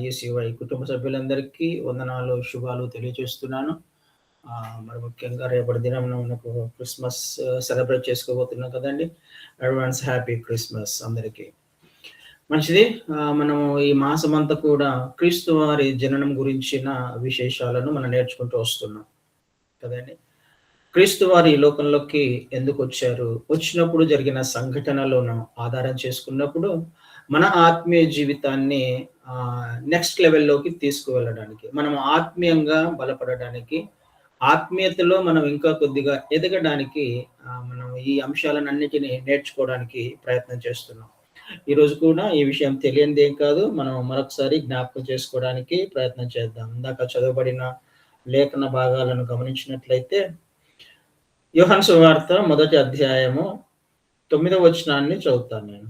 ఈసీవై కుటుంబ సభ్యులందరికీ వందనాలు, శుభాలు తెలియజేస్తున్నాను. మరి ముఖ్యంగా రేపటి దినం మనకు క్రిస్మస్ సెలబ్రేట్ చేసుకోబోతున్నాం కదండీ! అడ్వాన్స్ హ్యాపీ క్రిస్మస్ అందరికీ. మంచిది. మనము ఈ మాసమంతా కూడా క్రీస్తు వారి జననం గురించిన విశేషాలను మనం నేర్చుకుంటూ వస్తున్నాం కదండీ! క్రీస్తు వారు ఈ లోకంలోకి ఎందుకొచ్చారు? వచ్చినప్పుడు జరిగిన సంఘటనలను ఆధారం చేసుకున్నప్పుడు, మన ఆత్మీయ జీవితాన్ని నెక్స్ట్ లెవెల్‌లోకి తీసుకువెళ్ళడానికి, మనం ఆత్మీయంగా బలపడడానికి, ఆత్మీయతలో మనం ఇంకా కొద్దిగా ఎదగడానికి మనం ఈ అంశాలనన్నిటిని నేర్చుకోవడానికి ప్రయత్నం చేస్తున్నాం. ఈరోజు కూడా ఈ విషయం తెలియనిదేం కాదు. మనం మరొకసారి జ్ఞాపకం చేసుకోవడానికి ప్రయత్నం చేద్దాం. ఇందాక చదవబడిన లేఖన భాగాలను గమనించినట్లయితే యోహాను సువార్త మొదటి అధ్యాయము 9వ వచనాన్ని చదువుతాను నేను.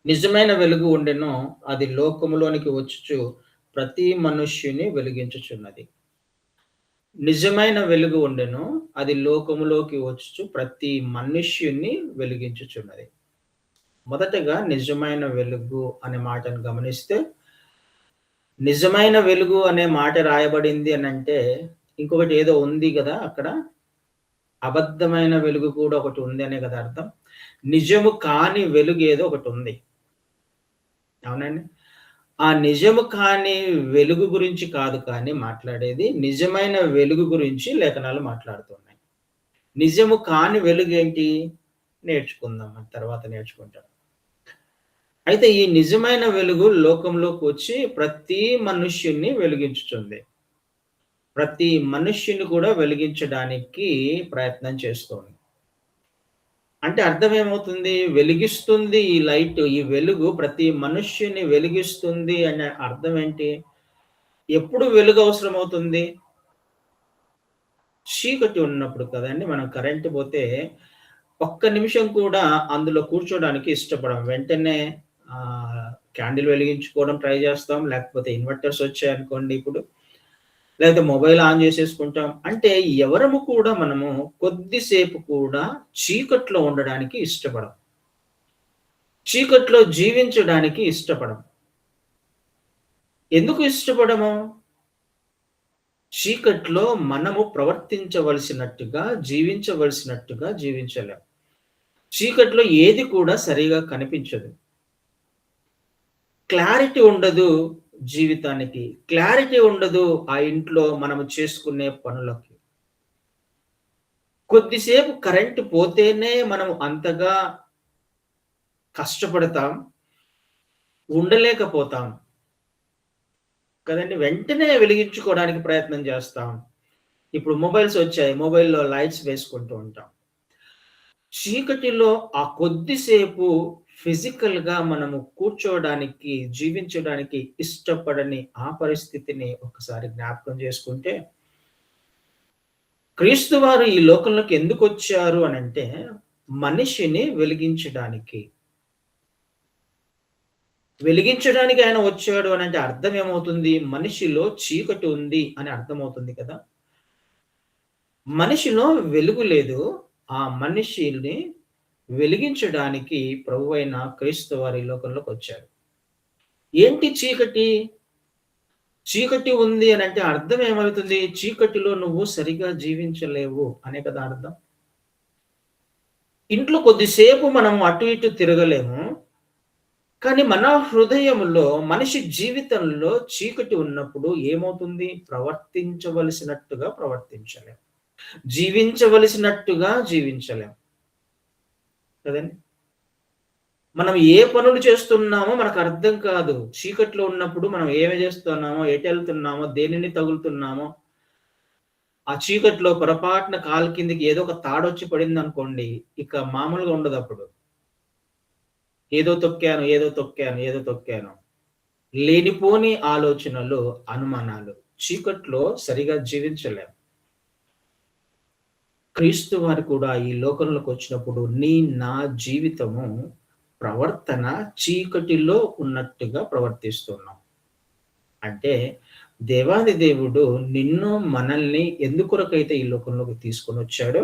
నిజమైన వెలుగు ఉండెను, అది లోకములోనికి వచ్చుచు ప్రతి మనుష్యుని వెలిగించుచున్నది. నిజమైన వెలుగు ఉండెను, అది లోకములోకి వచ్చుచు ప్రతి మనుష్యుని వెలిగించుచున్నది. మొదటగా నిజమైన వెలుగు అనే మాటను గమనిస్తే, నిజమైన వెలుగు అనే మాట రాయబడింది అనంటే ఇంకొకటి ఏదో ఉంది కదా అక్కడ. అబద్ధమైన వెలుగు కూడా ఒకటి ఉంది అనే కదా అర్థం. నిజము కాని వెలుగు ఏదో ఒకటి ఉంది. అవునండి. ఆ నిజము కాని వెలుగు గురించి కాదు కానీ మాట్లాడేది, నిజమైన వెలుగు గురించి లేఖనాలు మాట్లాడుతున్నాయి. నిజము కాని వెలుగు ఏంటి? నేర్చుకుందాం, తర్వాత నేర్చుకుంటాం. అయితే ఈ నిజమైన వెలుగు లోకంలోకి వచ్చి ప్రతి మనుష్యుని వెలిగించుతుంది. ప్రతి మనుష్యుని కూడా వెలిగించడానికి ప్రయత్నం చేస్తోంది. అంటే అర్థం ఏమవుతుంది? వెలిగిస్తుంది ఈ లైట్, ఈ వెలుగు ప్రతి మనుష్యుని వెలిగిస్తుంది అనే అర్థం ఏంటి? ఎప్పుడు వెలుగు అవసరమవుతుంది? చీకటి ఉన్నప్పుడు కదండీ! మనం కరెంట్ పోతే ఒక్క నిమిషం కూడా అందులో కూర్చోడానికి ఇష్టపడం. వెంటనే క్యాండిల్ వెలిగించుకోవడం ట్రై చేస్తాం. లేకపోతే ఇన్వర్టర్స్ వచ్చాయనుకోండి ఇప్పుడు, లేకపోతే మొబైల్ ఆన్ చేసేసుకుంటాం. అంటే ఎవరము కూడా మనము కొద్దిసేపు కూడా చీకట్లో ఉండడానికి ఇష్టపడం. చీకట్లో జీవించడానికి ఇష్టపడం. ఎందుకు ఇష్టపడము? చీకట్లో మనము ప్రవర్తించవలసినట్టుగా, జీవించవలసినట్టుగా జీవించలేం. చీకట్లో ఏది కూడా సరిగా కనిపించదు. క్లారిటీ ఉండదు జీవితానికి. క్లారిటీ ఉండదు ఆ ఇంట్లో మనము చేసుకునే పనులకి. కొద్దిసేపు కరెంట్ పోతేనే మనం అంతగా కష్టపడతాం, ఉండలేకపోతాం కదండి! వెంటనే వెలిగించుకోవడానికి ప్రయత్నం చేస్తాం. ఇప్పుడు మొబైల్స్ వచ్చాయి, మొబైల్‌లో లైట్స్ వేసుకుంటూ ఉంటాం. చీకటిలో ఆ కొద్దిసేపు ఫిజికల్‌గా మనము కూర్చోవడానికి, జీవించడానికి ఇష్టపడని ఆ పరిస్థితిని ఒకసారి జ్ఞాపకం చేసుకుంటే, క్రీస్తు వారు ఈ లోకంలోకి ఎందుకొచ్చారు అనంటే, మనిషిని వెలిగించడానికి. వెలిగించడానికి ఆయన వచ్చాడు అనంటే అర్థం ఏమవుతుంది? మనిషిలో చీకటి ఉంది అని అర్థమవుతుంది కదా! మనిషిలో వెలుగు లేదు. ఆ మనిషిని వెలిగించడానికి ప్రభువైన క్రీస్తు వారు ఈ లోకంలోకి వచ్చారు. ఏంటి చీకటి? చీకటి ఉంది అనంటే అర్థం ఏమవుతుంది? చీకటిలో నువ్వు సరిగా జీవించలేవు అనే కదా అర్థం. ఇంట్లో కొద్దిసేపు మనం అటు ఇటు తిరగలేము. కానీ మన హృదయంలో, మనిషి జీవితంలో చీకటి ఉన్నప్పుడు ఏమవుతుంది? ప్రవర్తించవలసినట్టుగా ప్రవర్తించలేం. జీవించవలసినట్టుగా జీవించలేం. కదండి! మనం ఏ పనులు చేస్తున్నామో మనకు అర్థం కాదు. చీకట్లో ఉన్నప్పుడు మనం ఏమి చేస్తున్నామో, ఎటెళ్తున్నామో, దేనిని తగులుతున్నామో, ఆ చీకట్లో పొరపాటున కాలు కిందకి ఏదో ఒక తాడొచ్చి పడిందనుకోండి, ఇక మామూలుగా ఉండదప్పుడు. ఏదో తొక్కాను, ఏదో తొక్కాను, ఏదో తొక్కాను. లేనిపోని ఆలోచనలు, అనుమానాలు. చీకట్లో సరిగా జీవించలేం. క్రీస్తు వారు కూడా ఈ లోకంలోకి వచ్చినప్పుడు నా జీవితము, ప్రవర్తన చీకటిలో ఉన్నట్టుగా ప్రవర్తిస్తున్నాం. అంటే దేవాది దేవుడు నిన్ను, మనల్ని ఎందుకొరకైతే ఈ లోకంలోకి తీసుకొనొచ్చాడో,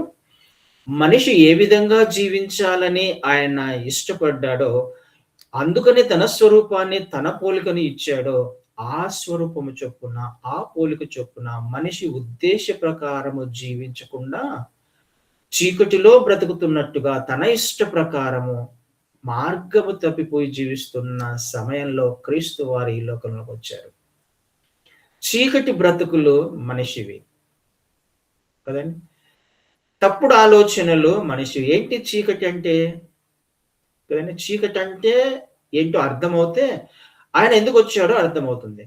మనిషి ఏ విధంగా జీవించాలని ఆయన ఇష్టపడ్డాడో, అందుకనే తన స్వరూపాన్ని, తన పోలికని ఇచ్చాడో, ఆ స్వరూపము చొప్పున, ఆ పోలిక చొప్పున మనిషి ఉద్దేశ ప్రకారము జీవించకుండా, చీకటిలో బ్రతుకుతున్నట్టుగా తన ఇష్ట ప్రకారము మార్గము తప్పిపోయి జీవిస్తున్న సమయంలో క్రీస్తు వారు ఈ లోకంలోకొచ్చారు. చీకటి బ్రతుకులు మనిషివి కదండీ! తప్పుడు ఆలోచనలు మనిషివి. ఏంటి చీకటి అంటే? కదండీ! చీకటంటే ఏంటో అర్థమవుతే, ఆయన ఎందుకొచ్చాడో అర్థమవుతుంది.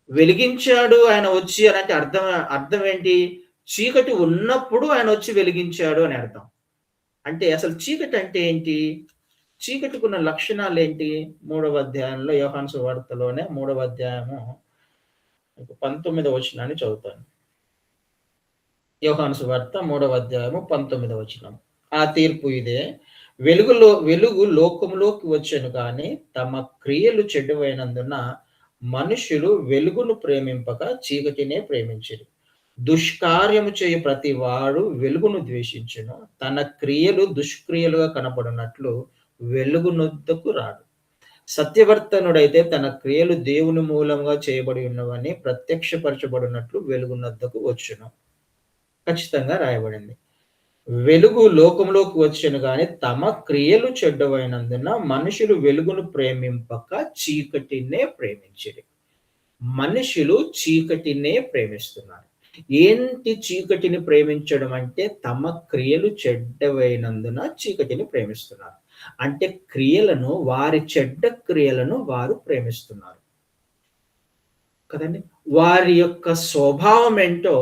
వెలిగించాడు ఆయన వచ్చి అనంటే అర్థం ఏంటి? చీకటి ఉన్నప్పుడు ఆయనొచ్చి వెలిగించాడు అని అర్థం. అంటే అసలు చీకటంటే ఏంటి? చీకటికున్న లక్షణాలేంటి? 3వ అధ్యాయంలో యోహాను సువార్తలోనే 3వ అధ్యాయము 19వ వచనాన్ని చదువుతాను. యోహాను సువార్త 3వ అధ్యాయము 19వ వచనం. ఆ తీర్పు ఇదే. వెలుగు లోకములోకి వచ్చెను గాని తమ క్రియలు చెడ్డవైనందున మనుషులు వెలుగును ప్రేమింపక చీకటినే ప్రేమించిరి. దుష్కార్యము చేయు ప్రతి వాడు వెలుగును ద్వేషించును. తన క్రియలు దుష్క్రియలుగా కనపడునట్లు వెలుగునొద్దకు రాడు. సత్యవర్తనుడైతే తన క్రియలు దేవుని మూలంగా చేయబడి ఉన్నవని ప్రత్యక్షపరచబడినట్లు వెలుగునొద్దకు వచ్చును. ఖచ్చితంగా రాయబడింది. వెలుగు లోకంలోకి వచ్చెను గాని తమ క్రియలు చెడ్డవైనందున మనుషులు వెలుగును ప్రేమింపక చీకటినే ప్రేమించిరి. మనుషులు చీకటినే ప్రేమిస్తున్నారు. ఏంటి చీకటిని ప్రేమించడం అంటే తమ క్రియలు చెడ్డవైనందున చీకటిని ప్రేమిస్తున్నారు. అంటే వారి చెడ్డ క్రియలను వారు ప్రేమిస్తున్నారు. కదండీ! వారి యొక్క స్వభావం ఏంటో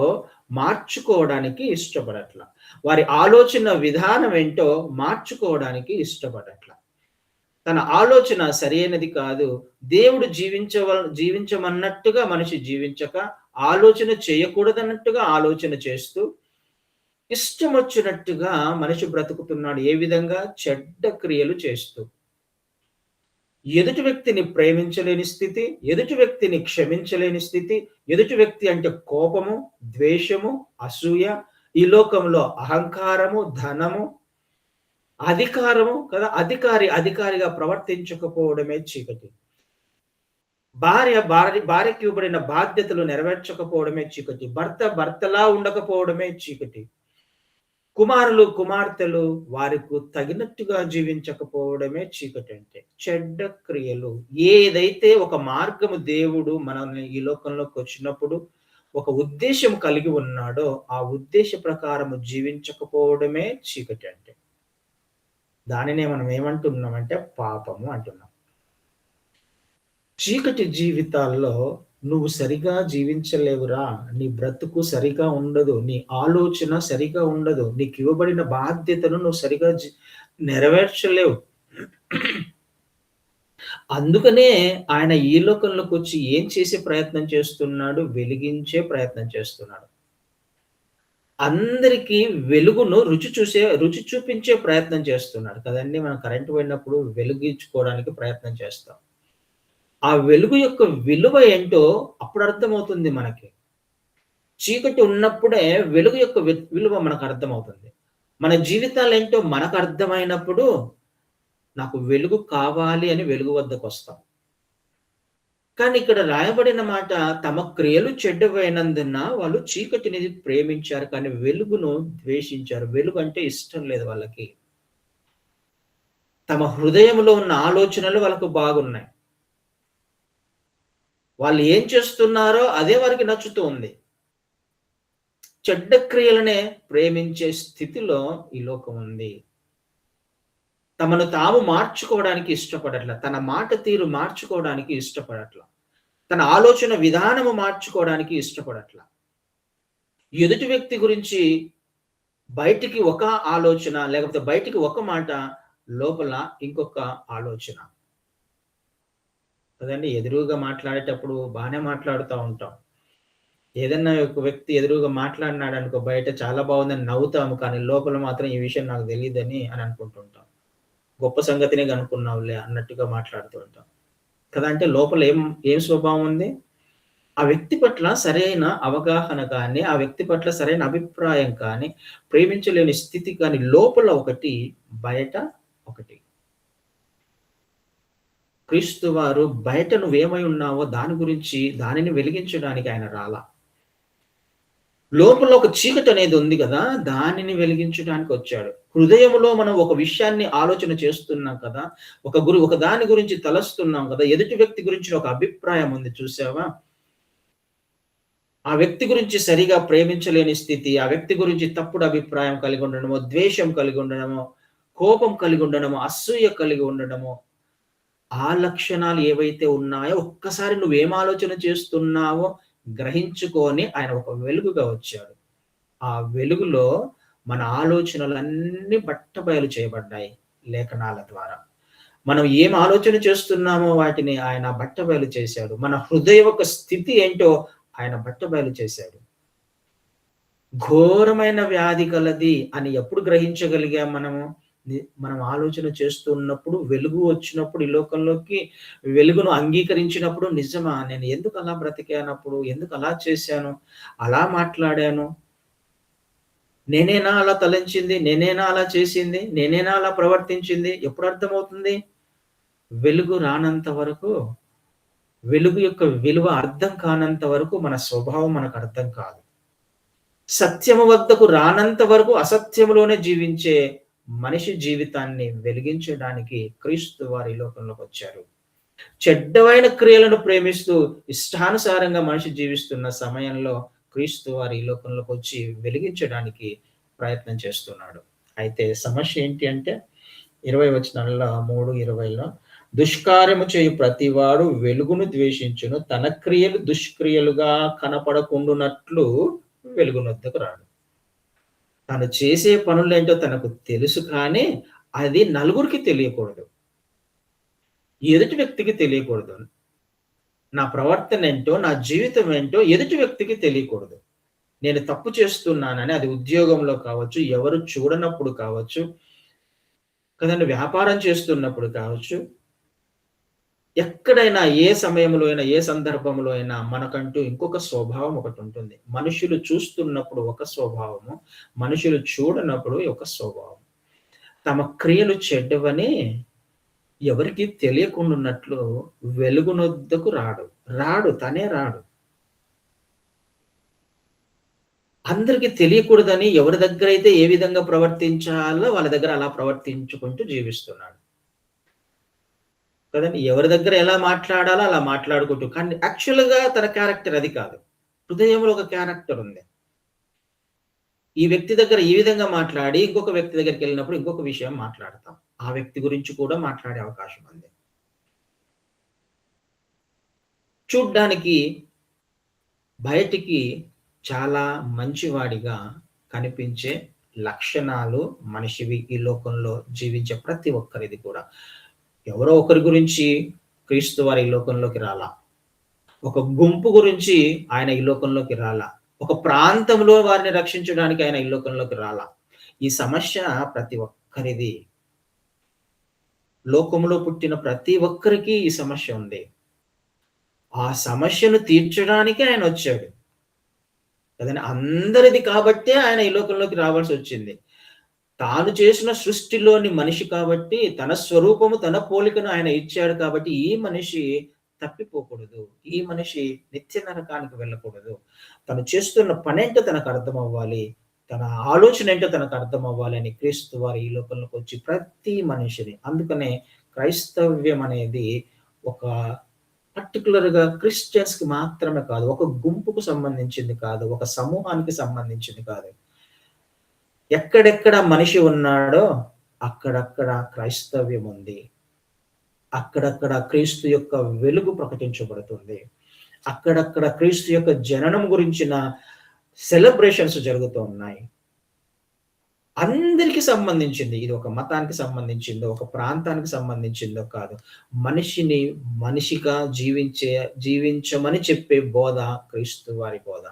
మార్చుకోవడానికి ఇష్టపడట్ల. వారి ఆలోచన విధానం ఏంటో మార్చుకోవడానికి ఇష్టపడట్ల. తన ఆలోచన సరైనది కాదు. దేవుడు జీవించమన్నట్టుగా మనిషి జీవించక, ఆలోచన చేయకూడదన్నట్టుగా ఆలోచన చేస్తూ, ఇష్టమొచ్చినట్టుగా మనిషి బ్రతుకుతున్నాడు. ఏ విధంగా? చెడ్డ క్రియలు చేస్తూ. ఎదుటి వ్యక్తిని ప్రేమించలేని స్థితి, ఎదుటి వ్యక్తిని క్షమించలేని స్థితి, ఎదుటి వ్యక్తి అంటే కోపము, ద్వేషము, అసూయ, ఈ లోకంలో అహంకారము, ధనము, అధికారము కదా! అధికారిగా ప్రవర్తించకపోవడమే చీకటి. భార్యకి ఇవ్వబడిన బాధ్యతలు నెరవేర్చకపోవడమే చీకటి. భర్తలా ఉండకపోవడమే చీకటి. కుమార్తెలు వారికి తగినట్టుగా జీవించకపోవడమే చీకటంటే. చెడ్డ క్రియలు. ఏదైతే ఒక మార్గము దేవుడు మనల్ని ఈ లోకంలోకొచ్చినప్పుడు ఒక ఉద్దేశ్యం కలిగి ఉన్నాడో, ఆ ఉద్దేశ ప్రకారము జీవించకపోవడమే చీకటి అంటే. దానినే మనం ఏమంటున్నామంటే పాపము అంటున్నాం. చీకటి జీవితాల్లో నువ్వు సరిగా జీవించలేవురా. నీ బ్రతుకు సరిగా ఉండదు. నీ ఆలోచన సరిగా ఉండదు. నీకివ్వబడిన బాధ్యతను నువ్వు సరిగా నెరవేర్చలేవు. అందుకనే ఆయన ఈ లోకంలోకొచ్చి ఏం చేసే ప్రయత్నం చేస్తున్నాడు? వెలిగించే ప్రయత్నం చేస్తున్నాడు. అందరికీ వెలుగును రుచి చూపించే ప్రయత్నం చేస్తున్నాడు కదండీ! మనం కరెంట్ పోయినప్పుడు వెలిగించుకోవడానికి ప్రయత్నం చేస్తాం. ఆ వెలుగు యొక్క విలువ ఏంటో అప్పుడు అర్థమవుతుంది మనకి. చీకటి ఉన్నప్పుడే వెలుగు యొక్క విలువ మనకు అర్థమవుతుంది. మన జీవితాలేంటో మనకు అర్థమైనప్పుడు, నాకు వెలుగు కావాలి అని వెలుగు వద్దకొస్తాం. కానీ ఇక్కడ రాయబడిన మాట, తమ క్రియలు చెడ్డవైనందున వాళ్ళు చీకటిని ప్రేమించారు, కానీ వెలుగును ద్వేషించారు. వెలుగు అంటే ఇష్టం లేదు వాళ్ళకి. తమ హృదయంలో ఉన్న ఆలోచనలు వాళ్ళకు బాగున్నాయి. వాళ్ళు ఏం చేస్తున్నారో అదే వారికి నచ్చుతూ ఉంది. చెడ్డ క్రియలనే ప్రేమించే స్థితిలో ఈ లోకం ఉంది. తమను తాము మార్చుకోవడానికి ఇష్టపడట్ల. తన మాట తీరు మార్చుకోవడానికి ఇష్టపడట్ల. తన ఆలోచన విధానము మార్చుకోవడానికి ఇష్టపడట్ల. ఎదుటి వ్యక్తి గురించి బయటికి ఒక ఆలోచన, లేకపోతే బయటికి ఒక మాట, లోపల ఇంకొక ఆలోచన. కదండీ! ఎదురుగా మాట్లాడేటప్పుడు బానే మాట్లాడుతా ఉంటాం. ఏదన్నా ఒక వ్యక్తి ఎదురుగా మాట్లాడినాడనుకో, బయట చాలా బాగుందని నవ్వుతాము. కానీ లోపల మాత్రం ఈ విషయం నాకు తెలీదని అని అనుకుంటుంటాం. గొప్ప సంగతినే కనుక్కున్నావులే అన్నట్టుగా మాట్లాడుతూ ఉంటాం. కదా! అంటే లోపల ఏం స్వభావం ఉంది? ఆ వ్యక్తి పట్ల సరైన అవగాహన కానీ, ఆ వ్యక్తి పట్ల సరైన అభిప్రాయం కానీ, ప్రేమించలేని స్థితి కానీ లోపల ఒకటి, బయట ఒకటి. క్రీస్తు వారు బయట నువ్వేమై ఉన్నావో దాని గురించి దానిని వెలిగించడానికి ఆయన రాలా. లోపల ఒక చీకటనేది ఉంది గదా! దానిని వెలిగించడానికొచ్చాడు. హృదయములో మనం ఒక విషయాన్ని ఆలోచన చేస్తున్నాం కదా! ఒక దాని గురించి తలస్తున్నాం కదా! ఎదుటి వ్యక్తి గురించిన ఒక అభిప్రాయం ఉంది చూసావా? ఆ వ్యక్తి గురించి సరిగా ప్రేమించలేని స్థితి, ఆ వ్యక్తి గురించి తప్పుడు అభిప్రాయం కలిగి ఉండడమో, ద్వేషం కలిగి ఉండడమో, కోపం కలిగి ఉండడమో, అసూయ కలిగి ఉండడమో, ఆ లక్షణాలు ఏవైతే ఉన్నాయో ఒక్కసారి నువ్వేం ఆలోచన చేస్తున్నావో గ్రహించుకొని ఆయన ఒక వెలుగుగా వచ్చాడు. ఆ వెలుగులో మన ఆలోచనలన్నీ బట్టబయలు చేయబడ్డాయి లేఖనాల ద్వారా. మనం ఏం ఆలోచన చేస్తున్నామో వాటిని ఆయన బట్టబయలు చేశాడు. మన హృదయ యొక్క స్థితి ఏంటో ఆయన బట్టబయలు చేశాడు. ఘోరమైన వ్యాధి కలది అని ఎప్పుడు గ్రహించగలిగాం మనము? మనం ఆలోచన చేస్తూ ఉన్నప్పుడు, వెలుగు వచ్చినప్పుడు ఈ లోకంలోకి, వెలుగును అంగీకరించినప్పుడు నిజమా? నేను ఎందుకు అలా బ్రతికానప్పుడు? ఎందుకు అలా చేశాను? అలా మాట్లాడాను? నేనేనా అలా తలంచింది? నేనేనా అలా చేసింది? నేనేనా అలా ప్రవర్తించింది? ఎప్పుడు అర్థమవుతుంది? వెలుగు రానంత వరకు, వెలుగు యొక్క విలువ అర్థం కానంత వరకు మన స్వభావం మనకు అర్థం కాదు. సత్యము వద్దకు రానంత వరకు అసత్యములోనే జీవించే మనిషి జీవితాన్ని వెలిగించడానికి క్రీస్తు వారు ఈ లోకంలోకొచ్చారు. చెడ్డమైన క్రియలను ప్రేమిస్తూ ఇష్టానుసారంగా మనిషి జీవిస్తున్న సమయంలో క్రీస్తు వారు ఈ లోకంలోకొచ్చి వెలిగించడానికి ప్రయత్నం చేస్తున్నాడు. అయితే సమస్య ఏంటి అంటే 20 వచనాల్లో 3, 20లో దుష్కార్యము చేయు ప్రతివాడు వెలుగును ద్వేషించును. తన క్రియలు దుష్క్రియలుగా కనపడకుండునట్లు వెలుగునొద్దకు రాడు. తను చేసే పనులేంటో తనకు తెలుసు కానీ, అది నలుగురికి తెలియకూడదు. ఎదుటి వ్యక్తికి తెలియకూడదు. నా ప్రవర్తనేంటో, నా జీవితం ఏంటో ఎదుటి వ్యక్తికి తెలియకూడదు. నేను తప్పు చేస్తున్నానని అది ఉద్యోగంలో కావచ్చు, ఎవరు చూడనప్పుడు కావచ్చు, కదండీ వ్యాపారం చేస్తున్నప్పుడు కావచ్చు, ఎక్కడైనా ఏ సమయంలో అయినా, ఏ సందర్భంలో అయినా మనకంటూ ఇంకొక స్వభావం ఒకటుంటుంది. మనుషులు చూస్తున్నప్పుడు ఒక స్వభావము, మనుషులు చూడనప్పుడు ఒక స్వభావం. తమ క్రియలు చెడ్డవని ఎవరికీ తెలియకుండున్నట్లు వెలుగునొద్దకు రాడు. తనే రాడు. అందరికి తెలియకూడదని ఎవరి దగ్గరైతే ఏ విధంగా ప్రవర్తించాలో వాళ్ళ దగ్గర అలా ప్రవర్తించుకుంటూ జీవిస్తున్నాడు. కదండీ! ఎవరి దగ్గర ఎలా మాట్లాడాలో అలా మాట్లాడుకుంటూ కానీ యాక్చువల్‌గా తన క్యారెక్టర్ అది కాదు. హృదయంలో ఒక క్యారెక్టర్ ఉంది. ఈ వ్యక్తి దగ్గర ఈ విధంగా మాట్లాడి, ఇంకొక వ్యక్తి దగ్గరికెళ్ళినప్పుడు ఇంకొక విషయం మాట్లాడతాం. ఆ వ్యక్తి గురించి కూడా మాట్లాడే అవకాశం ఉంది. చూడ్డానికి బయటికి చాలా మంచివాడిగా కనిపించే లక్షణాలు మనిషివి ఈ లోకంలో జీవించే ప్రతి ఒక్కరిది కూడా. ఎవరో ఒకరి గురించి క్రీస్తు వారు ఈ లోకంలోకి రాలా. ఒక గుంపు గురించి ఆయన ఈ లోకంలోకి రాలా. ఒక ప్రాంతంలో వారిని రక్షించడానికి ఆయన ఈ లోకంలోకి రాలా. ఈ సమస్య ప్రతి ఒక్కరిది. లోకంలో పుట్టిన ప్రతి ఒక్కరికి ఈ సమస్య ఉంది. ఆ సమస్యను తీర్చడానికే ఆయనొచ్చాడు. కదండీ! అందరిది కాబట్టే ఆయన ఈ లోకంలోకి రావాల్సొచ్చింది. తాను చేసిన సృష్టిలోని మనిషి కాబట్టి, తన స్వరూపము, తన పోలికను ఆయన ఇచ్చాడు కాబట్టి, ఈ మనిషి తప్పిపోకూడదు. ఈ మనిషి నిత్య నరకానికి వెళ్ళకూడదు. తను చేస్తున్న పనేంటో తనకు అర్థమవ్వాలి. తన ఆలోచనేంటో తనకు అర్థమవ్వాలి అని క్రీస్తు వారు ఈ లోకంలోకొచ్చి ప్రతి మనిషిని అందుకనే క్రైస్తవ్యం అనేది ఒక పర్టిక్యులర్‌గా క్రిస్టియన్స్‌కి మాత్రమే కాదు. ఒక గుంపుకు సంబంధించింది కాదు. ఒక సమూహానికి సంబంధించింది కాదు. ఎక్కడెక్కడ మనిషి ఉన్నాడో అక్కడక్కడ క్రైస్తవ్యం ఉంది. అక్కడక్కడ క్రీస్తు యొక్క వెలుగు ప్రకటించబడుతుంది. అక్కడక్కడ క్రీస్తు యొక్క జననం గురించిన సెలబ్రేషన్స్ జరుగుతూ ఉన్నాయి. అందరికి సంబంధించింది. ఇది ఒక మతానికి సంబంధించిందో, ఒక ప్రాంతానికి సంబంధించిందో కాదు. మనిషిని మనిషిగా జీవించమని చెప్పే బోధ క్రీస్తు వారి బోధ.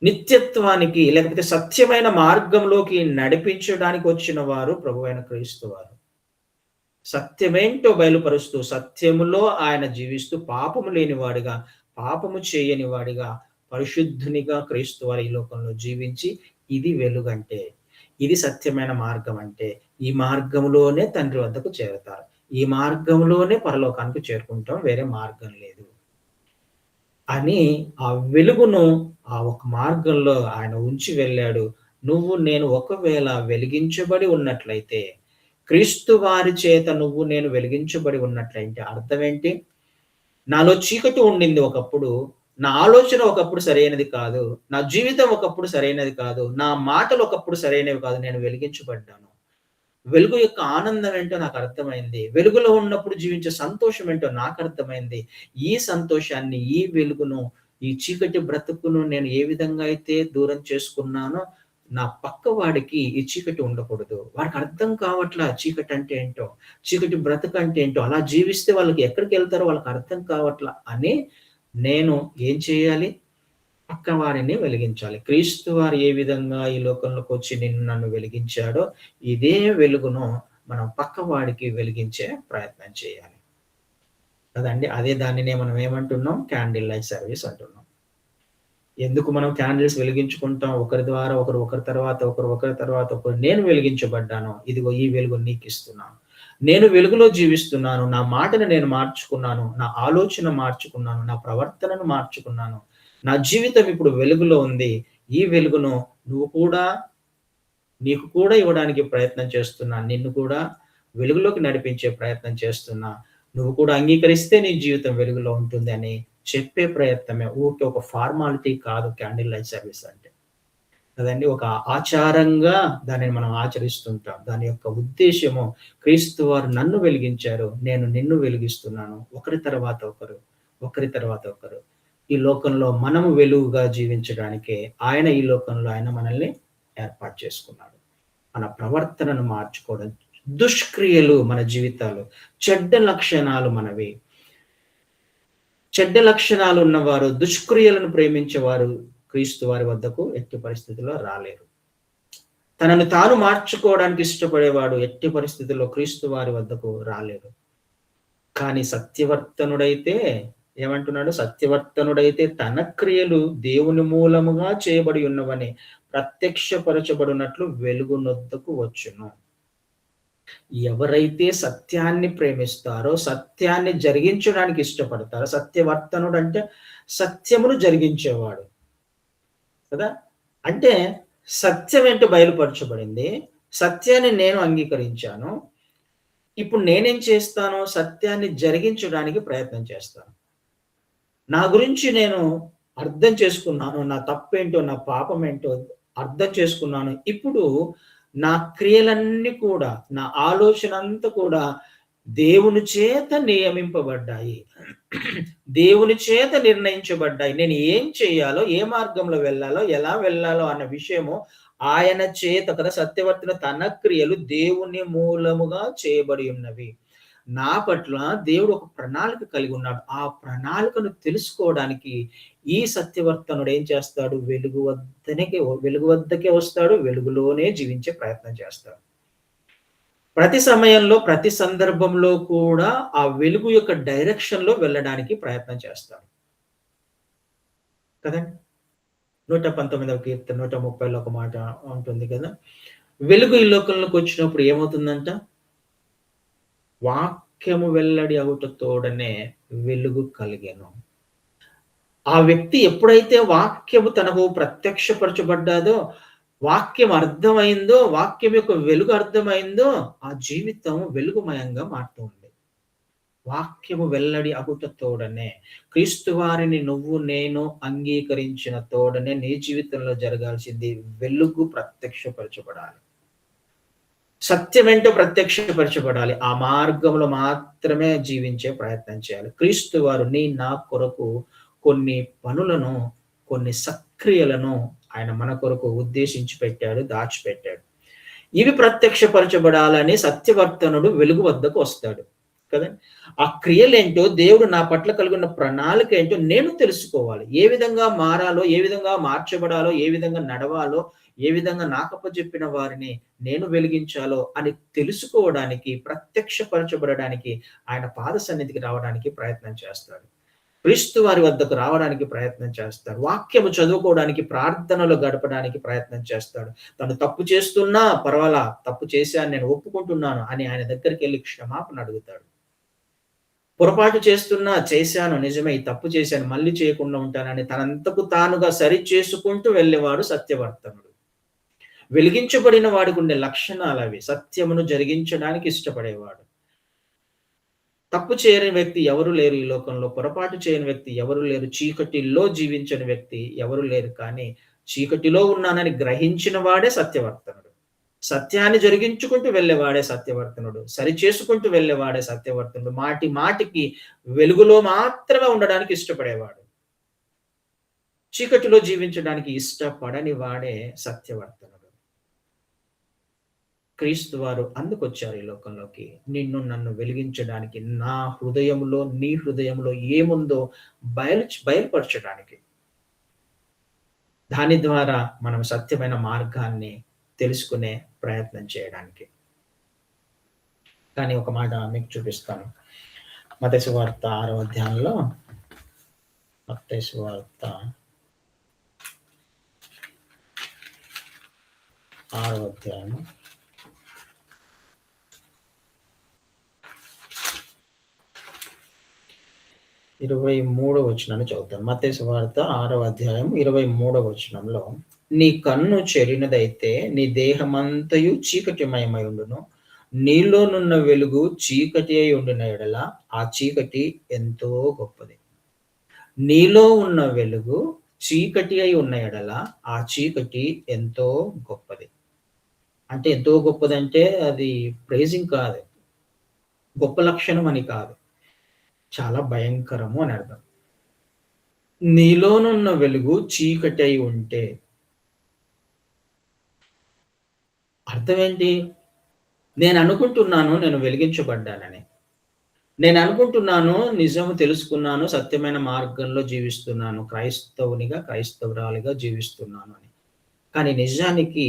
నిత్యత్వానికి లేకపోతే సత్యమైన మార్గంలోకి నడిపించడానికి వచ్చిన వారు ప్రభువైన క్రీస్తు వారు. సత్యమేంటో బయలుపరుస్తూ, సత్యములో ఆయన జీవిస్తూ, పాపము లేనివాడిగా, పాపము చేయని వాడిగా, పరిశుద్ధునిగా క్రీస్తు వారు ఈ లోకంలో జీవించి, ఇది వెలుగంటే, ఇది సత్యమైన మార్గం అంటే, ఈ మార్గంలోనే తండ్రి వద్దకు చేరతారు. ఈ మార్గంలోనే పరలోకానికి చేరుకుంటాం. వేరే మార్గం లేదు అని ఆ వెలుగును ఆ ఒక మార్గంలో ఆయన ఉంచి వెళ్ళాడు. నేను ఒకవేళ వెలిగించబడి ఉన్నట్లయితే, క్రీస్తు వారి చేత నేను వెలిగించబడి ఉన్నట్లయితే అర్థమేంటి? నాలో చీకటి ఉండింది ఒకప్పుడు. నా ఆలోచన ఒకప్పుడు సరైనది కాదు. నా జీవితం ఒకప్పుడు సరైనది కాదు. నా మాటలు ఒకప్పుడు సరైనవి కాదు. నేను వెలిగించబడ్డాను. వెలుగు యొక్క ఆనందం ఏంటో నాకర్థమైంది. వెలుగులో ఉన్నప్పుడు జీవించే సంతోషం ఏంటో నాకర్థమైంది. ఈ సంతోషాన్ని, ఈ వెలుగును, ఈ చీకటి బ్రతుకును నేను ఏ విధంగా అయితే దూరం చేసుకున్నానో, నా పక్కవాడికి ఈ చీకటి ఉండకూడదు. వాడికి అర్థం కావట్లా చీకటంటే ఏంటో, చీకటి బ్రతుకంటే ఏంటో, అలా జీవిస్తే వాళ్ళకి ఎక్కడికెళ్తారో వాళ్ళకి అర్థం కావట్లా అని నేను ఏం చేయాలి? పక్కవారిని వెలిగించాలి. క్రీస్తు వారు ఏ విధంగా ఈ లోకంలోకొచ్చి నన్ను వెలిగించాడో, ఇదే వెలుగును మనం పక్కవాడికి వెలిగించే ప్రయత్నం చేయాలి. కదండీ! అదే దానినే మనం ఏమంటున్నాం? క్యాండిల్ లైట్ సర్వీస్ అంటున్నాం. ఎందుకు మనం క్యాండిల్స్ వెలిగించుకుంటాం? ఒకరి ద్వారా ఒకరు, ఒకరి తర్వాత ఒకరు, ఒకరి తర్వాత ఒకరు. నేను వెలిగించబడ్డాను. ఇదిగో ఈ వెలుగు నీకిస్తున్నాను. నేను వెలుగులో జీవిస్తున్నాను. నా మాటను నేను మార్చుకున్నాను. నా ఆలోచన మార్చుకున్నాను. నా ప్రవర్తనను మార్చుకున్నాను. నా జీవితం ఇప్పుడు వెలుగులో ఉంది. ఈ వెలుగును నువ్వు కూడా నీకు కూడా ఇవ్వడానికి ప్రయత్నం చేస్తున్నా. నిన్ను కూడా వెలుగులోకి నడిపించే ప్రయత్నం చేస్తున్నా. నువ్వు కూడా అంగీకరిస్తే నీ జీవితం వెలుగులో ఉంటుంది అని చెప్పే ప్రయత్నమే. ఊరికే ఒక ఫార్మాలిటీ కాదు క్యాండిల్ లైట్ సర్వీస్ అంటే. కదండీ! ఒక ఆచారంగా దానిని మనం ఆచరిస్తుంటాం. దాని యొక్క ఉద్దేశ్యము క్రీస్తు వారు నన్ను వెలిగించారు. నేను నిన్ను వెలిగిస్తున్నాను. ఒకరి తర్వాత ఒకరు, ఒకరి తర్వాత ఒకరు. ఈ లోకంలో మనము వెలుగుగా జీవించడానికే ఆయన ఈ లోకంలో ఆయన మనల్ని ఏర్పాటు చేసుకున్నాడు. మన ప్రవర్తనను మార్చుకోవడం. దుష్క్రియలు మన జీవితాలు, చెడ్డ లక్షణాలు మనవి. చెడ్డ లక్షణాలు ఉన్నవారు, దుష్క్రియలను ప్రేమించేవారు క్రీస్తు వారి వద్దకు ఎట్టి పరిస్థితిలో రాలేరు. తనను తాను మార్చుకోవడానికి ఇష్టపడేవాడు ఎట్టి పరిస్థితుల్లో క్రీస్తు వారి వద్దకు రాలేరు. కానీ సత్యవర్తనుడైతే ఏమంటున్నాడు? సత్యవర్తనుడైతే తన క్రియలు దేవుని మూలముగా చేయబడి ఉన్నవని ప్రత్యక్షపరచబడినట్లు వెలుగునొద్దకు వచ్చును. ఎవరైతే సత్యాన్ని ప్రేమిస్తారో, సత్యాన్ని జరిగించడానికి ఇష్టపడతారో, సత్యవర్తనుడు అంటే సత్యమును జరిగించేవాడు కదా! అంటే సత్యం ఏంటో బయలుపరచబడింది. సత్యాన్ని నేను అంగీకరించాను. ఇప్పుడు నేనేం చేస్తాను? సత్యాన్ని జరిగించడానికి ప్రయత్నం చేస్తాను. నా గురించి నేను అర్థం చేసుకున్నాను. నా తప్పేంటో, నా పాపమేంటో అర్థం చేసుకున్నాను. ఇప్పుడు నా క్రియలన్నీ కూడా, నా ఆలోచన అంతా కూడా దేవుని చేత నియమింపబడ్డాయి. దేవుని చేత నిర్ణయించబడ్డాయి. నేను ఏం చేయాలో, ఏ మార్గంలో వెళ్ళాలో, ఎలా వెళ్ళాలో అన్న విషయము ఆయన చేత కదా సత్యవర్తన తన క్రియలు దేవుని మూలముగా చేయబడి ఉన్నవి. నా పట్ల దేవుడు ఒక ప్రణాళిక కలిగి ఉన్నాడు. ఆ ప్రణాళికను తెలుసుకోవడానికి ఈ సత్యవర్తనుడు ఏం చేస్తాడు? వెలుగు వద్దకే వస్తాడు. వెలుగులోనే జీవించే ప్రయత్నం చేస్తాడు. ప్రతి సమయంలో, ప్రతి సందర్భంలో కూడా ఆ వెలుగు యొక్క డైరెక్షన్‌లో వెళ్ళడానికి ప్రయత్నం చేస్తాడు. కదండీ! 119వ కీర్తన 130లో ఒక మాట ఉంటుంది కదా! వెలుగు ఈ లోకంలోకొచ్చినప్పుడు ఏమవుతుందంట? వాక్యము వెల్లడి అవుట తోడనే వెలుగు కలిగెను. ఆ వ్యక్తి ఎప్పుడైతే వాక్యము తనకు ప్రత్యక్షపరచబడ్డాదో, వాక్యం అర్థమైందో, వాక్యం యొక్క వెలుగు అర్థమైందో, ఆ జీవితం వెలుగుమయంగా మారుతూ ఉంది. వాక్యము వెల్లడి అగుట తోడనే, క్రీస్తు వారిని నువ్వు నేను అంగీకరించిన తోడనే నీ జీవితంలో జరగాల్సింది వెలుగు ప్రత్యక్షపరచబడాలి. సత్యమేంటో ప్రత్యక్షపరచబడాలి. ఆ మార్గంలో మాత్రమే జీవించే ప్రయత్నం చేయాలి. క్రీస్తు వారు నా కొరకు కొన్ని పనులను, కొన్ని సక్రియలను ఆయన మన కొరకు ఉద్దేశించి పెట్టాడు, దాచిపెట్టాడు. ఇవి ప్రత్యక్షపరచబడాలని సత్యవర్తనుడు వెలుగు వద్దకు వస్తాడు. కదా! ఆ క్రియలేంటో, దేవుడు నా పట్ల కలిగున్న ప్రణాళిక ఏంటో నేను తెలుసుకోవాలి. ఏ విధంగా మారాలో, ఏ విధంగా మార్చబడాలో, ఏ విధంగా నడవాలో, ఏ విధంగా నాకప్పజెప్పిన వారిని నేను వెలిగించాలో అని తెలుసుకోవడానికి, ప్రత్యక్షపరచబడడానికి ఆయన పాద సన్నిధికి రావడానికి ప్రయత్నం చేస్తాడు. క్రీస్తు వారి వద్దకు రావడానికి ప్రయత్నం చేస్తాడు. వాక్యము చదువుకోవడానికి, ప్రార్థనలో గడపడానికి ప్రయత్నం చేస్తాడు. తను తప్పు చేస్తున్నా పర్వాలా, తప్పు చేశాను, నేను ఒప్పుకుంటున్నాను అని ఆయన దగ్గరికెళ్ళి క్షమాపణ అడుగుతాడు. పొరపాటు చేస్తున్నా, చేశాను నిజమే, ఈ తప్పు చేశాను, మళ్ళీ చేయకుండా ఉంటానని తనంతకు తానుగా సరిచేసుకుంటూ వెళ్ళేవాడు సత్యవర్తనుడు. వెలిగించబడిన వాడికుండే లక్షణాలవి. సత్యమును జరిగించడానికి ఇష్టపడేవాడు. తప్పు చేయని వ్యక్తి ఎవరు లేరు ఈ లోకంలో. పొరపాటు చేయని వ్యక్తి ఎవరు లేరు. చీకటిలో జీవించని వ్యక్తి ఎవరు లేరు. కానీ చీకటిలో ఉన్నానని గ్రహించిన వాడే సత్యవర్తనుడు. సత్యాన్ని జరిగించుకుంటూ వెళ్ళేవాడే సత్యవర్తనుడు. సరిచేసుకుంటూ వెళ్ళేవాడే సత్యవర్తనుడు. మాటి మాటికి వెలుగులో మాత్రమే ఉండడానికి ఇష్టపడేవాడు. చీకటిలో జీవించడానికి ఇష్టపడని వాడే సత్యవర్తనుడు. క్రీస్తు వారు అందుకొచ్చారు ఈ లోకంలోకి. నిన్ను నన్ను వెలిగించడానికి, నా హృదయంలో, నీ హృదయంలో ఏముందో బయలుపరచడానికి. దాని ద్వారా మనం సత్యమైన మార్గాన్ని తెలుసుకునే ప్రయత్నం చేయడానికి. కానీ ఒక మాట మీకు చూపిస్తాను. మత్తయి సువార్త 6వ అధ్యాయంలో, మత్తయి సువార్త 6వ అధ్యాయం 23వ వచనాన్ని చదువుతాను. మత్తయి సువార్త 6వ అధ్యాయం 23వ వచనంలో, నీ కన్ను చెరినదైతే నీ దేహమంతయు చీకటిమయమై ఉండును. నీలోనున్న వెలుగు చీకటి అయి ఉండిన ఎడల ఆ చీకటి ఎంతో గొప్పది. నీలో ఉన్న వెలుగు చీకటి అయి ఉన్న ఎడల ఆ చీకటి ఎంతో గొప్పది. అంటే ఎంతో గొప్పదంటే అది ప్రైజింగ్ కాదు, గొప్ప లక్షణం అని కాదు, చాలా భయంకరము అని అర్థం. నీలోనున్న వెలుగు చీకటి అయి ఉంటే అర్థం ఏంటి? నేను అనుకుంటున్నాను నేను వెలిగించబడ్డానని. నేను అనుకుంటున్నాను నిజము తెలుసుకున్నాను, సత్యమైన మార్గంలో జీవిస్తున్నాను, క్రైస్తవునిగా, క్రైస్తవురాలిగా జీవిస్తున్నాను అని. కానీ నిజానికి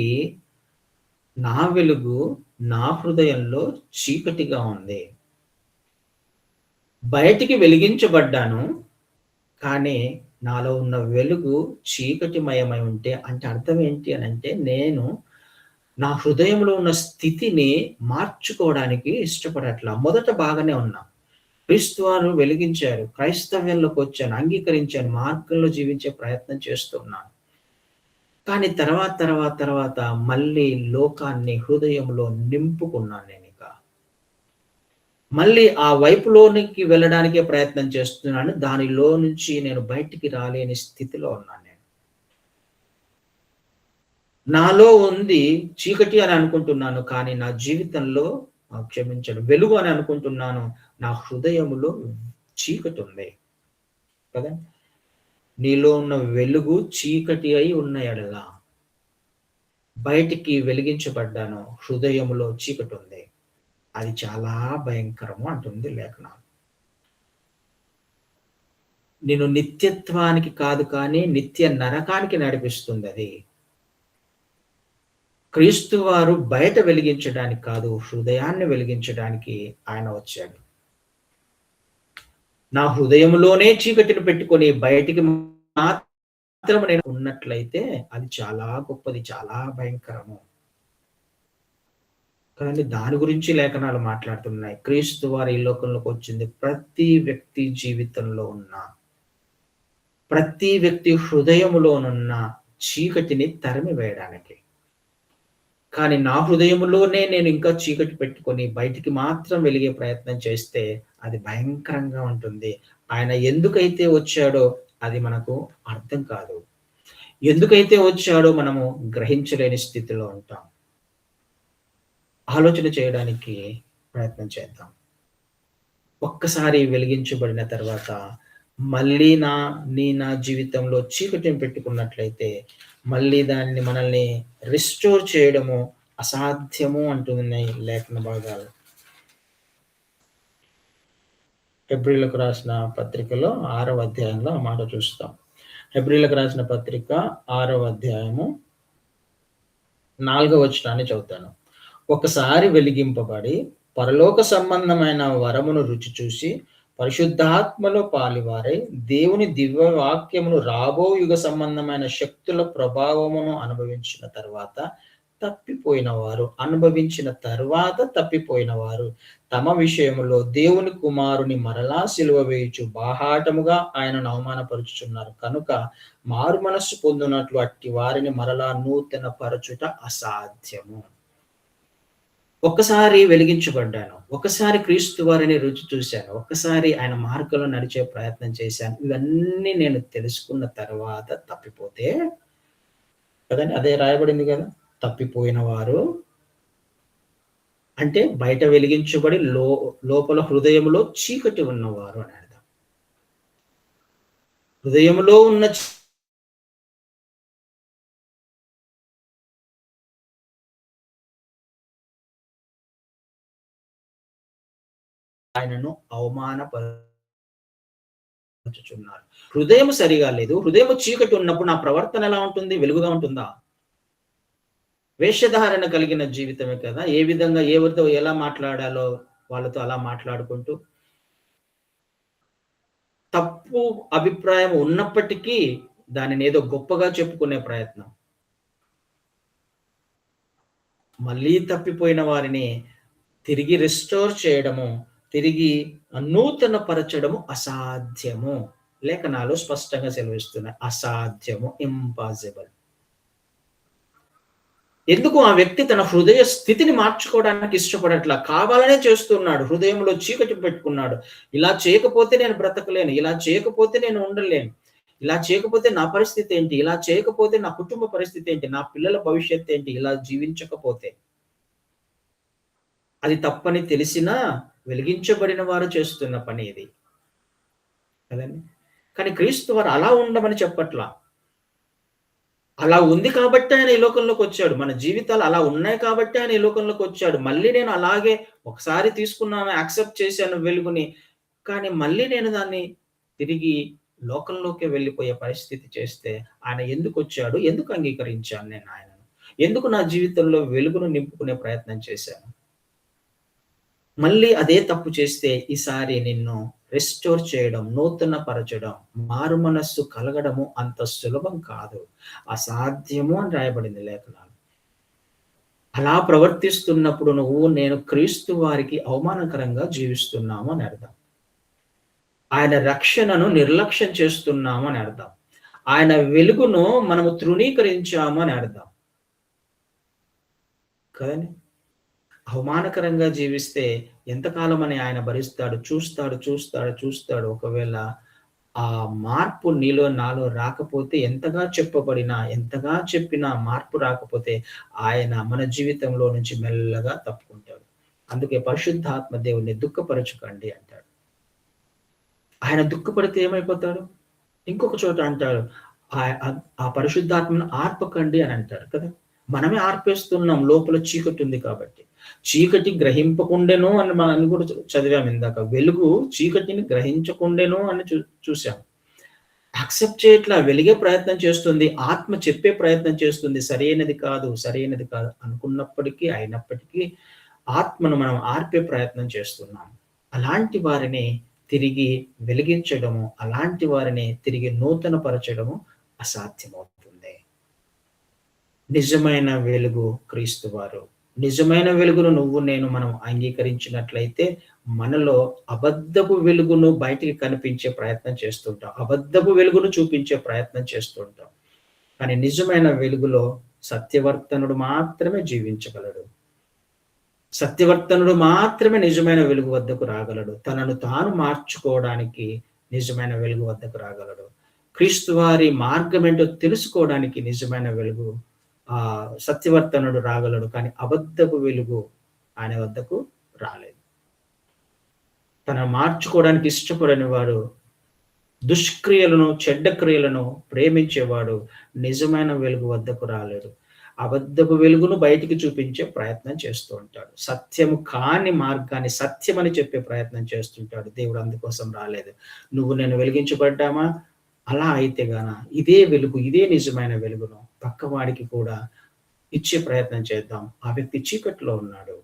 నా వెలుగు నా హృదయంలో చీకటిగా ఉంది. బయటికి వెలిగించబడ్డాను, కానీ నాలో ఉన్న వెలుగు చీకటిమయమై ఉంటే అంటే అర్థం ఏంటి అనంటే, నేను నా హృదయంలో ఉన్న స్థితిని మార్చుకోవడానికి ఇష్టపడట్లా. మొదట బాగానే ఉన్నా. క్రీస్తు వారు వెలిగించారు. క్రైస్తవ్యంలోకి వచ్చాను, అంగీకరించాను, మార్గంలో జీవించే ప్రయత్నం చేస్తున్నాను. కానీ తర్వాత మళ్ళీ లోకాన్ని హృదయంలో నింపుకున్నాను నేనిక. మళ్ళీ ఆ వైపులోనికి వెళ్ళడానికే ప్రయత్నం చేస్తున్నాను. దానిలో నుంచి నేను బయటికి రాలేని స్థితిలో ఉన్నాను నేను. నాలో ఉంది చీకటి అని అనుకుంటున్నాను, కానీ నా జీవితంలో క్షమించండి, వెలుగు అని అనుకుంటున్నాను. నా హృదయములో చీకటి ఉంది కదా. నీలో ఉన్న వెలుగు చీకటి అయి ఉన్న ఎడల బయటికి వెలిగించబడ్డాను, హృదయములో చీకటి ఉంది, అది చాలా భయంకరము అంటుంది లేఖనం. నేను నిత్యత్వానికి కాదు కానీ నిత్య నరకానికి నడిపిస్తుంది అది. క్రీస్తు వారు బయట వెలిగించడానికి కాదు, హృదయాన్ని వెలిగించడానికి ఆయన వచ్చాడు. నా హృదయంలోనే చీకటిని పెట్టుకొని బయటికి మాత్రం నేను ఉన్నట్లయితే అది చాలా గొప్పది, చాలా భయంకరము కదండి. దాని గురించి లేఖనాలు మాట్లాడుతున్నాయి. క్రీస్తు వారు ఈ లోకంలోకి వచ్చింది ప్రతి వ్యక్తి జీవితంలో ఉన్న, ప్రతి వ్యక్తి హృదయములోనున్న చీకటిని తరిమి వేయడానికి. కానీ నా హృదయములోనే నేను ఇంకా చీకటి పెట్టుకొని బయటికి మాత్రం వెలిగే ప్రయత్నం చేస్తే అది భయంకరంగా ఉంటుంది. ఆయన ఎందుకైతే వచ్చాడో అది మనకు అర్థం కాదు. ఎందుకైతే వచ్చాడో మనము గ్రహించలేని స్థితిలో ఉంటాం. ఆలోచన చేయడానికి ప్రయత్నం చేద్దాం. ఒక్కసారి వెలిగించబడిన తర్వాత మళ్ళీ నా జీవితంలో చీకటిని పెట్టుకున్నట్లయితే మళ్ళీ దాన్ని మనల్ని రిస్టోర్ చేయడము అసాధ్యము అంటున్నాయి లేఖన భాగాలు. హెబ్రీలకు రాసిన పత్రికలో 6వ అధ్యాయంలో ఆ మాట చూస్తాం. హెబ్రీలకు రాసిన పత్రిక 6వ అధ్యాయము 4వ వచనాన్ని చదువుతాను. ఒకసారి వెలిగింపబడి పరలోక సంబంధమైన వరమును రుచి చూసి పరిశుద్ధాత్మలో పాలివారై దేవుని దివ్య వాక్యమును రాబో యుగ సంబంధమైన శక్తుల ప్రభావమును అనుభవించిన తర్వాత తప్పిపోయిన వారు తమ విషయములో దేవుని కుమారుని మరలా సిలువ వేయుచు బాహాటముగా ఆయనను అవమానపరుచుచున్నారు. కనుక మారు మనస్సు పొందినట్లు అట్టి వారిని మరలా నూతన పరచుట అసాధ్యము. ఒక్కసారి వెలిగించబడ్డాను, ఒక్కసారి క్రీస్తు వారిని రుచి చూశాను, ఒక్కసారి ఆయన మార్గంలో నడిచే ప్రయత్నం చేశాను. ఇవన్నీ నేను తెలుసుకున్న తర్వాత తప్పిపోతే కదండి, అదే రాయబడింది కదా, తప్పిపోయిన వారు అంటే బయట వెలిగించబడి లోపల హృదయంలో చీకటి ఉన్నవారు అని అర్థం. హృదయంలో ఉన్న ఆయనను అవమానపరుచుచున్నారు. హృదయం సరిగా లేదు, హృదయం చీకటి ఉన్నప్పుడు నా ప్రవర్తన ఎలా ఉంటుంది? వెలుగుగా ఉంటుందా? వేషధారణ కలిగిన జీవితమే కదా. ఏ విధంగా ఎవరితో ఎలా మాట్లాడాలో వాళ్ళతో అలా మాట్లాడుకుంటూ, తప్పు అభిప్రాయం ఉన్నప్పటికీ దానిని ఏదో గొప్పగా చెప్పుకునే ప్రయత్నం. మళ్ళీ తప్పిపోయిన వారిని తిరిగి రిస్టోర్ చేయడము, తిరిగి నూతన పరచడము అసాధ్యము. లేఖనాలు స్పష్టంగా సెలవిస్తున్నాయి. అసాధ్యము, ఇంపాసిబుల్. ఎందుకు ఆ వ్యక్తి తన హృదయ స్థితిని మార్చుకోవడానికి ఇష్టపడట్లా, కావాలనే చేస్తున్నాడు. హృదయంలో చీకటి పెట్టుకున్నాడు. ఇలా చేయకపోతే నేను బ్రతకలేను, ఇలా చేయకపోతే నేను ఉండలేను, ఇలా చేయకపోతే నా పరిస్థితి ఏంటి, ఇలా చేయకపోతే నా కుటుంబ పరిస్థితి ఏంటి, నా పిల్లల భవిష్యత్తు ఏంటి, ఇలా జీవించకపోతే. అది తప్పని తెలిసినా వెలిగించబడిన వారు చేస్తున్న పని ఇది కదండి. కానీ క్రీస్తు వారు అలా ఉండమని చెప్పట్లా. అలా ఉంది కాబట్టి ఆయన ఈ లోకంలోకి వచ్చాడు. మన జీవితాలు అలా ఉన్నాయి కాబట్టి ఆయన ఈ లోకంలోకి వచ్చాడు. మళ్ళీ నేను అలాగే ఒకసారి తీసుకున్నాను, యాక్సెప్ట్ చేశాను వెలుగుని, కానీ మళ్ళీ నేను దాన్ని తిరిగి లోకంలోకి వెళ్ళిపోయే పరిస్థితి చేస్తే ఆయన ఎందుకు వచ్చాడు? ఎందుకు అంగీకరించాను నేను ఆయనను? ఎందుకు నా జీవితంలో వెలుగును నింపుకునే ప్రయత్నం చేశాను? మళ్ళీ అదే తప్పు చేస్తే ఈసారి నిన్ను రెస్టోర్ చేయడం, నూతన పరచడం, మారు మనస్సు కలగడము అంత సులభం కాదు, అసాధ్యము అని రాయబడింది లేఖనాలు. అలా ప్రవర్తిస్తున్నప్పుడు నేను క్రీస్తు వారికి అవమానకరంగా జీవిస్తున్నాము అని అర్థం. ఆయన రక్షణను నిర్లక్ష్యం చేస్తున్నాము అని అర్థం. ఆయన వెలుగును మనము తృణీకరించాము అని అర్థం కదండి. అవమానకరంగా జీవిస్తే ఎంతకాలం అని ఆయన భరిస్తాడు? చూస్తాడు. ఒకవేళ ఆ మార్పు నాలో రాకపోతే, ఎంతగా చెప్పినా మార్పు రాకపోతే ఆయన మన జీవితంలో నుంచి మెల్లగా తప్పుకుంటాడు. అందుకే పరిశుద్ధాత్మ దేవుణ్ణి దుఃఖపరచుకండి అంటాడు. ఆయన దుఃఖపడితే ఏమైపోతాడు? ఇంకొక చోట అంటాడు, ఆ పరిశుద్ధాత్మను ఆర్పకండి అని అంటాడు కదా. మనమే ఆర్పేస్తున్నాం, లోపల చీకటి ఉంది కాబట్టి. చీకటి గ్రహింపకుండెను అని మనం కూడా చదివాం ఇందాక. వెలుగు చీకటిని గ్రహించకుండెను అని చూసాం. యాక్సెప్ట్ చేయట్లా, వెలిగే ప్రయత్నం చేస్తుంది, ఆత్మ చెప్పే ప్రయత్నం చేస్తుంది, సరైనది కాదు అనుకున్నప్పటికీ, అయినప్పటికీ ఆత్మను మనం ఆర్పే ప్రయత్నం చేస్తున్నాం. అలాంటి వారిని తిరిగి వెలిగించడము, అలాంటి వారిని తిరిగి నూతన పరచడము అసాధ్యమవుతుంది. నిజమైన వెలుగు క్రీస్తు వారు. నిజమైన వెలుగును మనం అంగీకరించినట్లయితే మనలో అబద్ధపు వెలుగును బయటికి కనిపించే ప్రయత్నం చేస్తుంటాం, అబద్ధపు వెలుగును చూపించే ప్రయత్నం చేస్తుంటాం. కానీ నిజమైన వెలుగులో సత్యవర్తనుడు మాత్రమే జీవించగలడు. సత్యవర్తనుడు మాత్రమే నిజమైన వెలుగు వద్దకు రాగలడు. తనను తాను మార్చుకోవడానికి నిజమైన వెలుగు వద్దకు రాగలడు. క్రీస్తు వారి మార్గం ఏంటో తెలుసుకోవడానికి నిజమైన వెలుగు సత్యవర్తనుడు రాగలడు. కానీ అబద్ధపు వెలుగు ఆయన వద్దకు రాలేదు. తనను మార్చుకోవడానికి ఇష్టపడని వాడు, దుష్క్రియలను, చెడ్డ క్రియలను ప్రేమించేవాడు నిజమైన వెలుగు వద్దకు రాలేడు. అబద్ధపు వెలుగును బయటికి చూపించే ప్రయత్నం చేస్తూ ఉంటాడు. సత్యము కాని మార్గాన్ని సత్యమని చెప్పే ప్రయత్నం చేస్తుంటాడు. దేవుడు అందుకోసం రాలేదు. నేను వెలిగించబడ్డామా? అలా అయితే గాన ఇదే వెలుగు, ఇదే నిజమైన వెలుగును పక్కవాడికి కూడా ఇచ్చే ప్రయత్నం చేద్దాం. ఆ వ్యక్తి చీకట్లో ఉన్నాడు.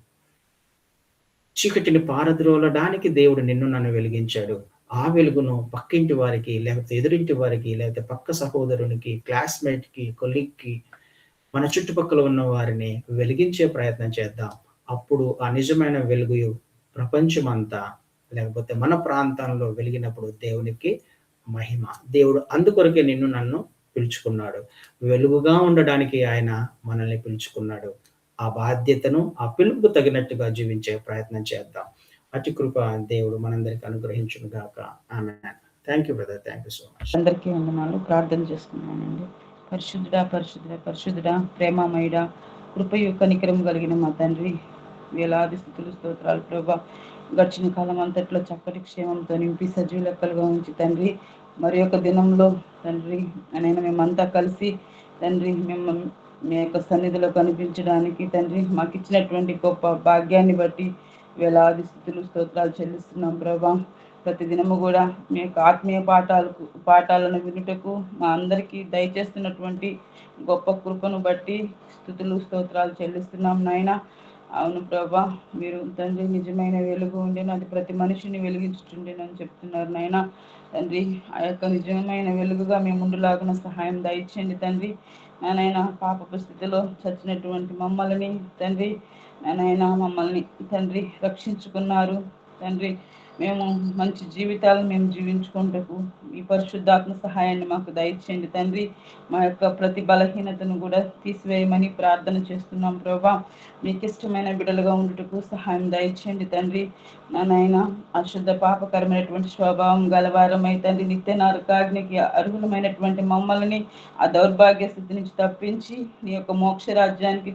చీకటిని పారద్రోలడానికి దేవుడు నిన్ను నన్ను వెలిగించాడు. ఆ వెలుగును పక్కింటి వారికి, లేకపోతే ఎదురింటి వారికి, లేకపోతే పక్క సహోదరునికి, క్లాస్‌మేట్‌కి, కొలీగ్‌కి, మన చుట్టుపక్కల ఉన్న వారిని వెలిగించే ప్రయత్నం చేద్దాం. అప్పుడు ఆ నిజమైన వెలుగు ప్రపంచమంతా, లేకపోతే మన ప్రాంతంలో వెలిగినప్పుడు దేవునికి మహిమ. దేవుడు అందుకొరకే నిన్ను నన్ను పిలుచుకున్నాడు. వెలుగుగా ఉండడానికి ఆయన మనల్ని పిలుచుకున్నాడు. ఆ బాధ్యతను, ఆ పిలుపుకు తగినట్టుగా జీవించే ప్రయత్నం చేద్దాం. అతి కృప దేవుడు మనందరికి అనుగ్రహించును గాక. Amen. Thank you brother. Thank you so much. అందరికీ వందనాలు. ప్రార్థన చేసుకున్నానండి. పరిశుద్ధుడా, పరిశుద్ధుడా, పరిశుద్ధుడా, ప్రేమమయుడా, కృపయు కనికరం కలిగిన మా తండ్రి, వేలాది స్థుతులు స్తోత్రాలు ప్రభా. గడిచిన కాలం అంతట్లో చక్కటి క్షేమంతో నింపి సజీవ లెక్కలుగా ఉంచి తండ్రి, మరి యొక్క దినంలో తండ్రి నేను మేమంతా కలిసి తండ్రి మేము మీ యొక్క సన్నిధిలో కనిపించడానికి తండ్రి మాకు ఇచ్చినటువంటి గొప్ప భాగ్యాన్ని బట్టి వేలాది స్థుతులు స్తోత్రాలు చెల్లిస్తున్నాం ప్రభా. ప్రతి దినము కూడా మీ యొక్క ఆత్మీయ పాఠాలను వినుటకు మా అందరికీ దయచేస్తున్నటువంటి గొప్ప కృపను బట్టి స్థుతులు స్తోత్రాలు చెల్లిస్తున్నాం నాయన. అవును ప్రభా, మీరు తండ్రి నిజమైన వెలుగు ఉండేను, అది ప్రతి మనిషిని వెలిగించుతుండేనని చెప్తున్నారు నాయన. తండ్రి ఆ యొక్క నిజమైన వెలుగుగా మేము ముందులాగున సహాయం దయచేయండి తండ్రి. నాయన పాపపు స్థితిలో చచ్చినటువంటి మమ్మల్ని తండ్రి, నాయన మమ్మల్ని తండ్రి రక్షించుకున్నారు తండ్రి. మేము మంచి జీవితాలను మేము జీవించుకుంటూ ఈ పరిశుద్ధాత్మ సహాయాన్ని మాకు దయచేయండి తండ్రి. మా యొక్క ప్రతి బలహీనతను కూడా తీసివేయమని ప్రార్థన చేస్తున్నాం ప్రభా. మీకు ఇష్టమైన బిడ్డలుగా ఉండుటకు సహాయం దయచేయండి తండ్రి. నాయన అశుద్ధ పాపకరమైనటువంటి స్వభావం గలవారమై తండ్రి నిత్య నరకాగ్నికి అర్హులమైనటువంటి మమ్మల్ని ఆ దౌర్భాగ్య స్థితి నుంచి తప్పించి నీ యొక్క మోక్ష రాజ్యానికి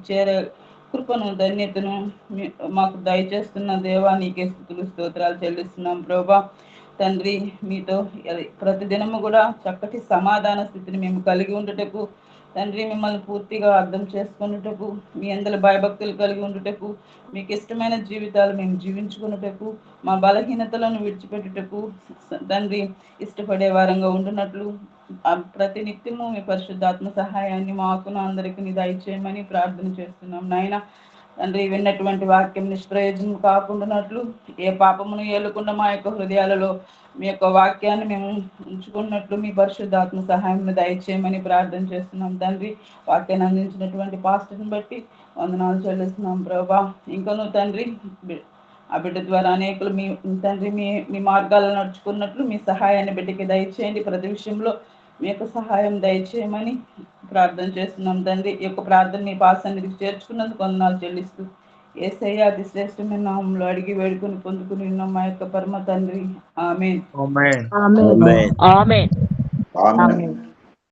కృపను ధన్యతను మాకు దయచేస్తున్న దేవా, నీకే స్థుతులు స్తోత్రాలు చెల్లిస్తున్నాం ప్రభా. తండ్రి మీతో ప్రతిదినము కూడా చక్కటి సమాధాన స్థితిని మేము కలిగి ఉండుటకు తండ్రి, మిమ్మల్ని పూర్తిగా అర్థం చేసుకున్నటకు, మీ అందరి భయభక్తులు కలిగి ఉండుటకు, మీకు ఇష్టమైన జీవితాలు మేము జీవించుకున్నటకు, మా బలహీనతలను విడిచిపెట్టుటకు తండ్రి ఇష్టపడే వారంగా ఉండునట్లు ప్రతి నిత్యము మీ పరిశుద్ధాత్మ సహాయాన్ని మాకును అందరికీ దయచేయమని ప్రార్థన చేస్తున్నాం నాయన. తండ్రి విన్నటువంటి వాక్యం నిష్ప్రయోజనం కాకుండానట్లు, ఏ పాపమును ఏలకుండా మా యొక్క హృదయాలలో మీ యొక్క వాక్యాన్ని మేము ఉంచుకున్నట్లు మీ పరిశుద్ధాత్మ సహాయం దయచేయమని ప్రార్థన చేస్తున్నాం తండ్రి. వాక్యాన్ని అందించినటువంటి పాస్టర్ని బట్టి వందనాలు చెల్లిస్తున్నాం ప్రభా. ఇంకనూ తండ్రి ఆ బిడ్డ ద్వారా అనేకులు మీ తండ్రి మీ మార్గాలను నడుచుకున్నట్లు మీ సహాయాన్ని బిడ్డకి దయచేయండి. ప్రతి విషయంలో మీ యొక్క సహాయం దయచేయమని ప్రార్థన చేస్తున్నాం తండ్రి. ఈ యొక్క ప్రార్థన మీ పాసన్నిధికి చేర్చుకున్నందుకు వందనాలు చెల్లిస్తూ యేసయ్య అతి శ్రేష్టమైన నామంలో అడిగి వేడుకొని పొందుకుని ఉన్నాం మా యొక్క పరమ తండ్రి. ఆమేన్. ఆమేన్. ఆమేన్. ఆమేన్. ఆమేన్. ఆమేన్.